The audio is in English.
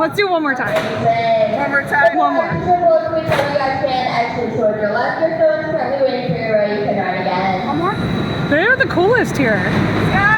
Let's do one more time. One more time. One more. One more? They're the coolest here. Yeah.